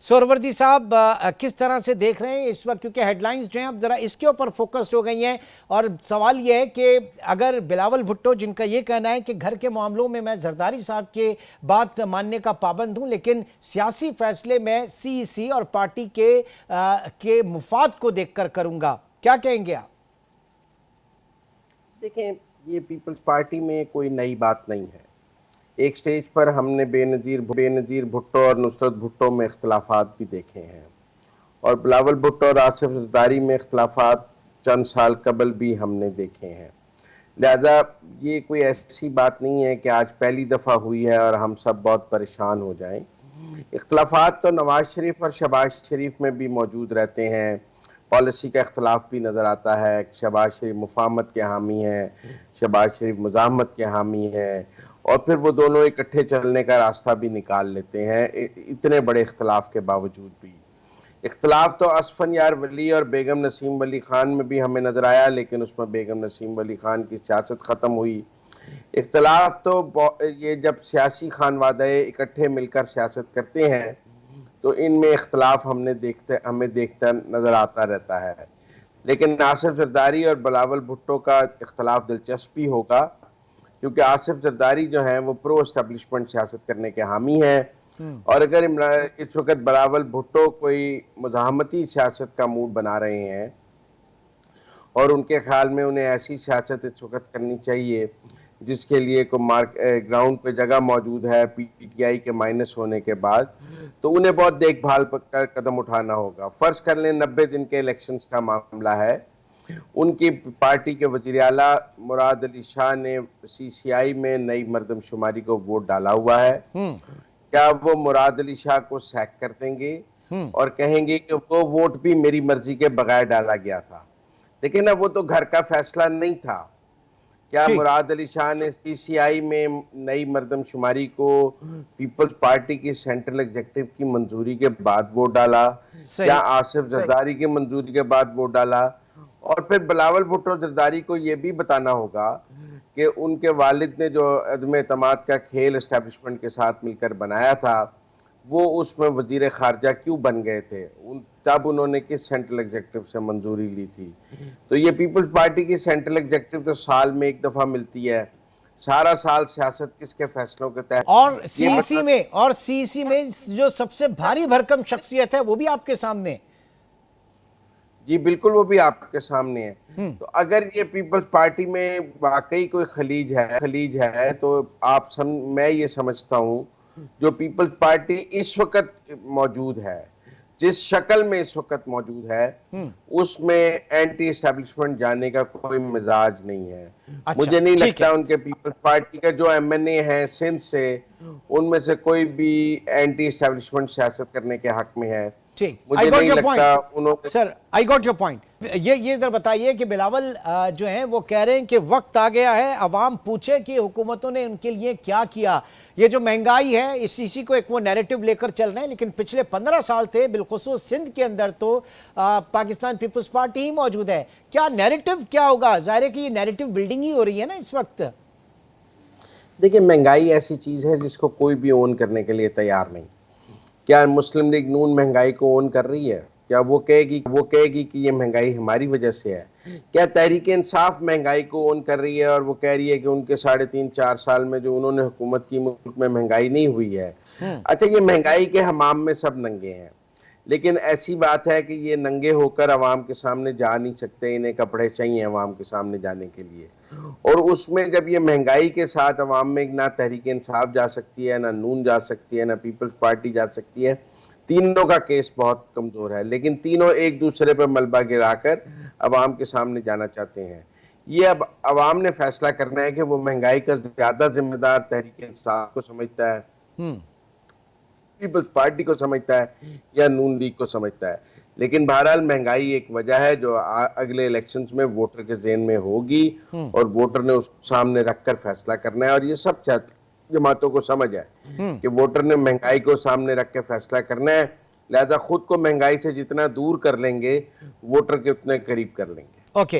सोहरवर्दी साहब किस तरह से देख रहे हैं इस वक्त, क्योंकि हेडलाइंस जो हैं अब ज़रा इसके ऊपर फोकस्ड हो गई हैं और सवाल ये है कि अगर बिलावल भुट्टो, जिनका ये कहना है कि घर के मामलों में मैं जरदारी साहब के बात मानने का पाबंद हूं, लेकिन सियासी फैसले मैं सीईसी और पार्टी के मुफाद को देखकर करूंगा, क्या कहेंगे आप? देखें, ये पीपल्स पार्टी में कोई नई बात नहीं है। एक स्टेज पर हमने बेनज़ीर भुट्टो और नुसरत भुट्टो में इख्तलाफात भी देखे हैं, और बिलावल भुट्टो और आसिफ जरदारी में इख्तलाफात चंद साल कबल भी हमने देखे हैं। लिहाजा ये कोई ऐसी बात नहीं है कि आज पहली दफ़ा हुई है और हम सब बहुत परेशान हो जाएं। इख्तलाफात तो नवाज शरीफ और शहबाज शरीफ में भी मौजूद रहते हैं। पॉलिसी का इख्तलाफ भी नज़र आता है। शहबाज शरीफ मुफाहमत के हामी हैं, शहबाज शरीफ मुज़ाहमत के हामी हैं, और फिर वो दोनों इकट्ठे चलने का रास्ता भी निकाल लेते हैं इतने बड़े इख्तलाफ के बावजूद भी। इख्तलाफ तो असफन यार वली और बेगम नसीम वली खान में भी हमें नज़र आया, लेकिन उसमें बेगम नसीम वली खान की सियासत ख़त्म हुई। इख्तलाफ तो ये जब सियासी खानवादे इकट्ठे मिलकर सियासत करते हैं तो इनमें इख्तलाफ हमें देखता नज़र आता रहता है। लेकिन आसिफ जरदारी और बिलावल भुट्टो का इख्तलाफ दिलचस्प भी होगा, क्योंकि आसिफ जरदारी जो हैं वो प्रो एस्टेब्लिशमेंट सियासत करने के हामी हैं, और अगर इस वक्त बिलावल भुट्टो कोई मुज़ाहमती सियासत का मूड बना रहे हैं और उनके ख्याल में उन्हें ऐसी सियासत इस वक्त करनी चाहिए जिसके लिए को ग्राउंड पे जगह मौजूद है पीटीआई के माइनस होने के बाद, तो उन्हें बहुत देखभाल कर कदम उठाना होगा। फर्ज कर लें 90 दिन के इलेक्शंस का मामला है, उनकी पार्टी के वज़ीर आला मुराद अली शाह ने सीसीआई में नई मर्दमशुमारी को वोट डाला हुआ है। क्या वो मुराद अली शाह को सैक कर देंगे और कहेंगे कि वो वोट भी मेरी मर्जी के बगैर डाला गया था? देखिए ना, वो तो घर का फैसला नहीं था। क्या मुराद अली शाह ने सीसीआई में नई मर्दमशुमारी को पीपल्स पार्टी की सेंट्रल एग्जीक्यूटिव की मंजूरी के बाद वोट डाला, या आसिफ जरदारी की मंजूरी के बाद वोट डाला? और फिर बिलावल भुट्टो जरदारी को यह भी बताना होगा कि उनके वालिद ने जो अदम एतमाद का खेल एस्टेब्लिशमेंट के साथ मिलकर बनाया था, वो उसमें वजीर खारजा क्यों बन गए थे, तब उन्होंने किस सेंट्रल एग्जीक्यूटिव से मंजूरी ली थी? तो ये पीपल्स पार्टी की सेंट्रल एग्जीक्यूटिव तो साल में एक दफा मिलती है, सारा साल सियासत किसके फैसलों के तहत? और सीईसी में जो सबसे भारी भरकम शख्सियत है वो भी आपके सामने। जी बिल्कुल, वो भी आपके सामने है। तो अगर ये पीपल्स पार्टी में वाकई कोई खलीज है तो मैं ये समझता हूँ जो पीपल्स पार्टी इस वक्त मौजूद है, जिस शक्ल में इस वक्त मौजूद है, उसमें एंटी एस्टेब्लिशमेंट जाने का कोई मिजाज नहीं है। अच्छा, मुझे नहीं लगता उनके पीपल्स पार्टी का जो एमएनए हैं सिंध से, उनमें से कोई भी एंटी एस्टेब्लिशमेंट सियासत करने के हक में है। मुझे नहीं लगता उन्होंने। Sir, I got your point. ये जरा बताइए कि बिलावल जो हैं वो कह रहे हैं कि वक्त आ गया है अवाम पूछे कि हुकूमतों ने उनके लिए क्या किया। ये जो महंगाई है इसी को एक वो नैरेटिव लेकर चल रहे हैं, लेकिन पिछले 15 साल थे बिलखुसूस सिंध के अंदर तो पाकिस्तान पीपल्स पार्टी ही मौजूद है। क्या नैरेटिव क्या होगा? जाहिर है कि ये नैरेटिव बिल्डिंग ही हो रही है ना इस वक्त। देखिए, महंगाई ऐसी चीज है जिसको कोई भी ओन करने के लिए तैयार नहीं। क्या मुस्लिम लीग नून महंगाई को ओन कर रही है? क्या वो कहेगी कि ये महंगाई हमारी वजह से है? क्या तहरीक इंसाफ महंगाई को ओन कर रही है और वो कह रही है कि उनके 3.5-4 साल में जो उन्होंने हुकूमत की मुल्क में महंगाई नहीं हुई है? अच्छा, ये महंगाई के हमाम में सब नंगे हैं, लेकिन ऐसी बात है कि ये नंगे होकर अवाम के सामने जा नहीं सकते, इन्हें कपड़े चाहिए अवाम के सामने जाने के लिए। और उसमें जब ये महंगाई के साथ अवाम में ना तहरीक इंसाफ जा सकती है, ना नून जा सकती है, ना पीपल्स पार्टी जा सकती है, तीनों का केस बहुत कमजोर है, लेकिन तीनों एक दूसरे पर मलबा गिराकर अवाम के सामने जाना चाहते हैं। ये अब अवाम ने फैसला करना है कि वो महंगाई का ज्यादा जिम्मेदार तहरीक इंसाफ को समझता है, पीपल्स पार्टी को समझता है, या नून लीग को समझता है। लेकिन बहरहाल महंगाई एक वजह है जो अगले इलेक्शंस में वोटर के ज़हन में होगी, और वोटर ने उसको सामने रखकर फैसला करना है। और ये सब जमातों को समझ है कि वोटर ने महंगाई को सामने रख के फैसला करना है, लिहाजा खुद को महंगाई से जितना दूर कर लेंगे वोटर के उतने करीब कर लेंगे। ओके।